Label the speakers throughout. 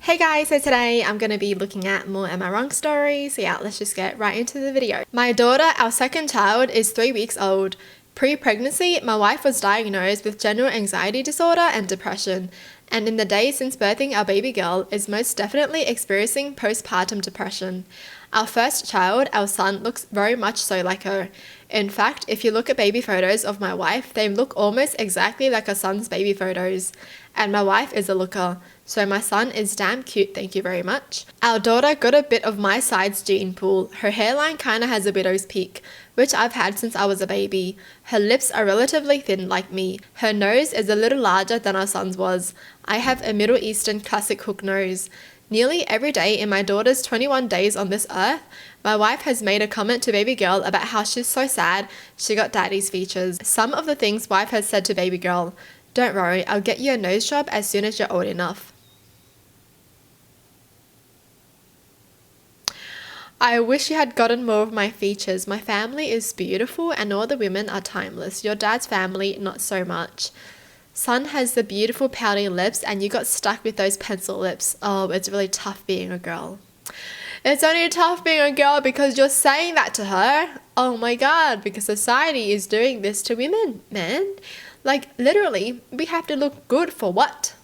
Speaker 1: Hey guys, so today I'm going to be looking at more Am I Wrong stories. So yeah, let's just get right into the video. My daughter, our second child, is 3 weeks old. Pre-pregnancy, my wife was diagnosed with general anxiety disorder and depression, and in the days since birthing our baby girl is most definitely experiencing postpartum depression. Our first child, our son, looks very much so like her. In fact, if you look at baby photos of my wife, they look almost exactly like her son's baby photos. And my wife is a looker, so my son is damn cute, thank you very much. Our daughter got a bit of my side's gene pool. Her hairline kinda has a widow's peak, which I've had since I was a baby. Her lips are relatively thin like me. Her nose is a little larger than our son's was. I have a Middle Eastern classic hook nose. Nearly every day in my daughter's 21 days on this earth, my wife has made a comment to baby girl about how she's so sad she got daddy's features. Some of the things wife has said to baby girl: "Don't worry, I'll get you a nose job as soon as you're old enough." I wish you had gotten more of my features. My family is beautiful and all the women are timeless. Your dad's family, not so much. Son has the beautiful pouty lips and you got stuck with those pencil lips. Oh, it's really tough being a girl. It's only tough being a girl because you're saying that to her. Oh my god, because society is doing this to women, man. Like, literally, we have to look good for what?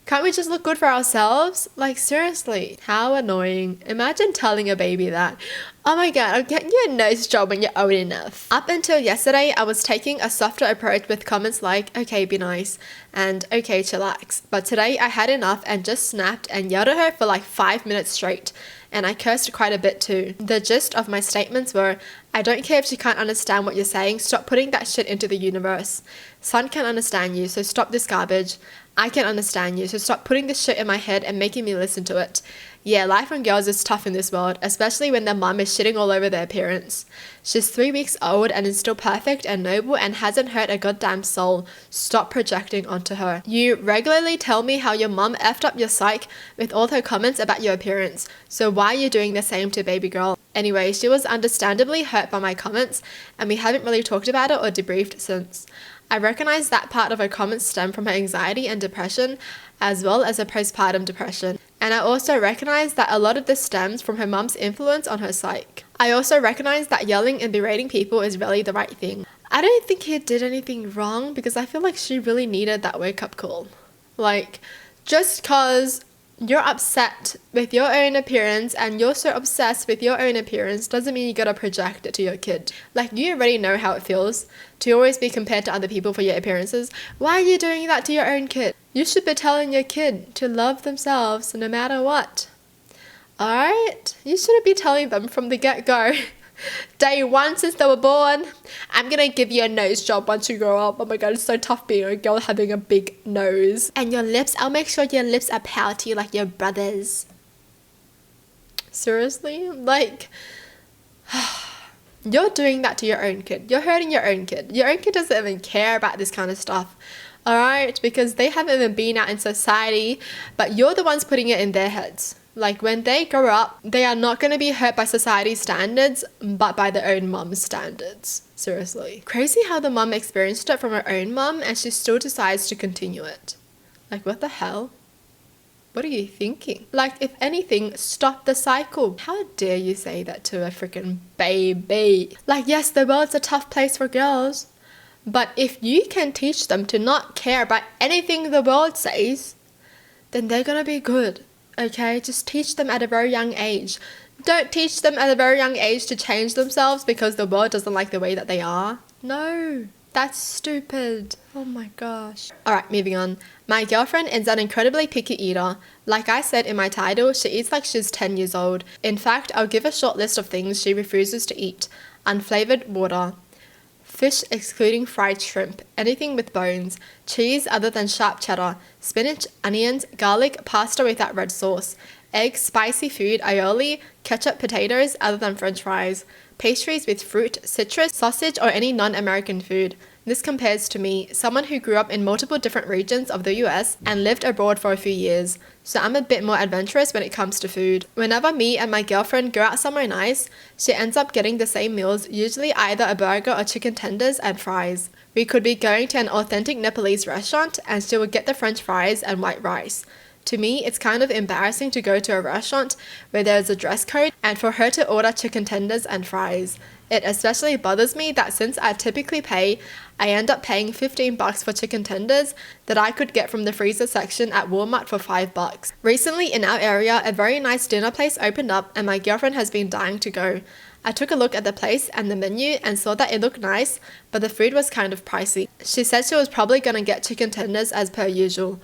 Speaker 1: Can't we just look good for ourselves? Like, seriously, how annoying. Imagine telling a baby that. "Oh my god, I'll get you a nose job when you're old enough." Up until yesterday, I was taking a softer approach with comments like, "Okay, be nice," and "Okay, chillax." But today I had enough and just snapped and yelled at her for like 5 minutes straight. And I cursed quite a bit too. The gist of my statements were, "I don't care if she can't understand what you're saying, stop putting that shit into the universe. Son can understand you, so stop this garbage. I can understand you, so stop putting this shit in my head and making me listen to it." Yeah, life on girls is tough in this world, especially when their mum is shitting all over their appearance. She's 3 weeks old and is still perfect and noble and hasn't hurt a goddamn soul. Stop projecting onto her. You regularly tell me how your mum effed up your psyche with all her comments about your appearance, so why are you doing the same to baby girl? Anyway, she was understandably hurt by my comments and we haven't really talked about it or debriefed since. I recognize that part of her comments stem from her anxiety and depression, as well as her postpartum depression. And I also recognize that a lot of this stems from her mum's influence on her psyche. I also recognize that yelling and berating people is really the right thing. I don't think he did anything wrong because I feel like she really needed that wake-up call. Like, just cause you're upset with your own appearance and you're so obsessed with your own appearance doesn't mean you gotta project it to your kid. Like, you already know how it feels to always be compared to other people for your appearances. Why are you doing that to your own kid? You should be telling your kid to love themselves no matter what. Alright? You shouldn't be telling them from the get-go. Day one since they were born, "I'm gonna give you a nose job once you grow up." Oh my god, it's so tough being a girl having a big nose. "And your lips, I'll make sure your lips are pouty like your brother's." Seriously? Like, you're doing that to your own kid. You're hurting your own kid. Your own kid doesn't even care about this kind of stuff. Alright? Because they haven't even been out in society, but you're the ones putting it in their heads. Like, when they grow up, they are not going to be hurt by society's standards, but by their own mum's standards. Seriously. Crazy how the mum experienced it from her own mum and she still decides to continue it. Like, what the hell? What are you thinking? Like, if anything, stop the cycle. How dare you say that to a freaking baby? Like, yes, the world's a tough place for girls, but if you can teach them to not care about anything the world says, then they're gonna be good. Okay, just teach them at a very young age. Don't teach them at a very young age to change themselves because the world doesn't like the way that they are. No, that's stupid. Oh my gosh. Alright, moving on. My girlfriend is an incredibly picky eater. Like I said in my title, she eats like she's 10 years old. In fact, I'll give a short list of things she refuses to eat. Unflavored water. Fish excluding fried shrimp, anything with bones, cheese other than sharp cheddar, spinach, onions, garlic, pasta without red sauce, eggs, spicy food, aioli, ketchup, potatoes other than french fries, pastries with fruit, citrus, sausage or any non-American food. This compares to me, someone who grew up in multiple different regions of the US and lived abroad for a few years, so I'm a bit more adventurous when it comes to food. Whenever me and my girlfriend go out somewhere nice, she ends up getting the same meals, usually either a burger or chicken tenders and fries. We could be going to an authentic Nepalese restaurant and she would get the french fries and white rice. To me, it's kind of embarrassing to go to a restaurant where there's a dress code and for her to order chicken tenders and fries. It especially bothers me that since I typically pay, I end up paying $15 for chicken tenders that I could get from the freezer section at Walmart for $5. Recently in our area, a very nice dinner place opened up and my girlfriend has been dying to go. I took a look at the place and the menu and saw that it looked nice, but the food was kind of pricey. She said she was probably gonna get chicken tenders as per usual.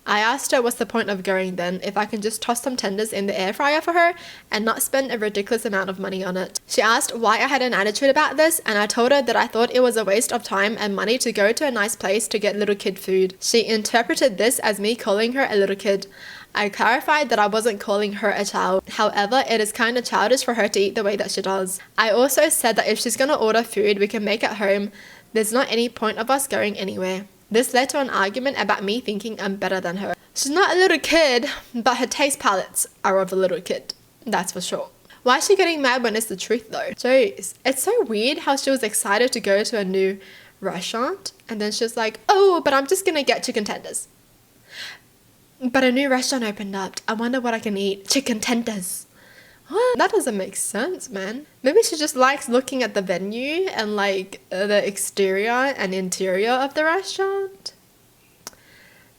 Speaker 1: I asked her what's the point of going then, if I can just toss some tenders in the air fryer for her and not spend a ridiculous amount of money on it. She asked why I had an attitude about this and I told her that I thought it was a waste of time and money to go to a nice place to get little kid food. She interpreted this as me calling her a little kid. I clarified that I wasn't calling her a child. However, it is kind of childish for her to eat the way that she does. I also said that if she's gonna order food we can make at home. There's not any point of us going anywhere. This led to an argument about me thinking I'm better than her. She's not a little kid, but her taste palettes are of a little kid. That's for sure. Why is she getting mad when it's the truth though? Jeez, it's so weird how she was excited to go to a new restaurant and then she's like, oh, but I'm just gonna get chicken tenders. But a new restaurant opened up. I wonder what I can eat. Chicken tenders. What? That doesn't make sense, man. Maybe she just likes looking at the venue and like the exterior and interior of the restaurant.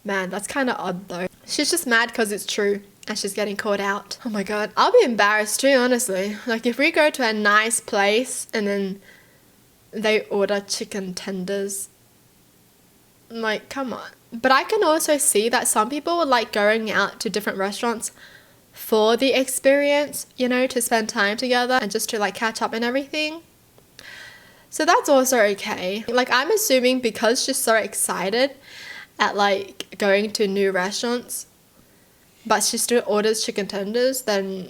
Speaker 1: Man, that's kind of odd though. She's just mad because it's true and she's getting caught out. Oh my god, I'll be embarrassed too, honestly. Like if we go to a nice place and then they order chicken tenders. Like, come on. But I can also see that some people like going out to different restaurants for the experience, you know, to spend time together and just to like catch up and everything. So that's also okay. Like I'm assuming because she's so excited at like going to new restaurants, but she still orders chicken tenders, then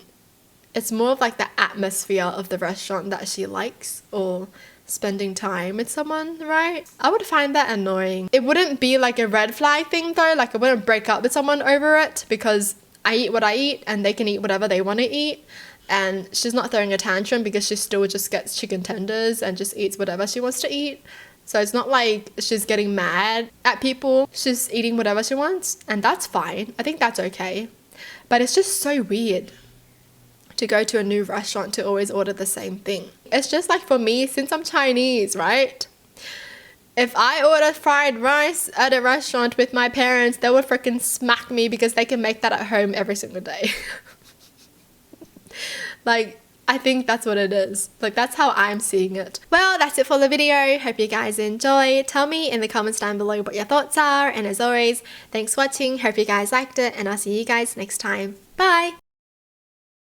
Speaker 1: it's more of like the atmosphere of the restaurant that she likes or spending time with someone, right? I would find that annoying. It wouldn't be like a red flag thing though, like I wouldn't break up with someone over it because I eat what I eat and they can eat whatever they want to eat and she's not throwing a tantrum because she still just gets chicken tenders and just eats whatever she wants to eat. So it's not like she's getting mad at people, she's eating whatever she wants and that's fine. I think that's okay. But it's just so weird to go to a new restaurant to always order the same thing. It's just like for me, since I'm Chinese, right? If I order fried rice at a restaurant with my parents, they would freaking smack me because they can make that at home every single day. Like, I think that's what it is. Like, that's how I'm seeing it. Well, that's it for the video. Hope you guys enjoy. Tell me in the comments down below what your thoughts are. And as always, thanks for watching. Hope you guys liked it. And I'll see you guys next time. Bye!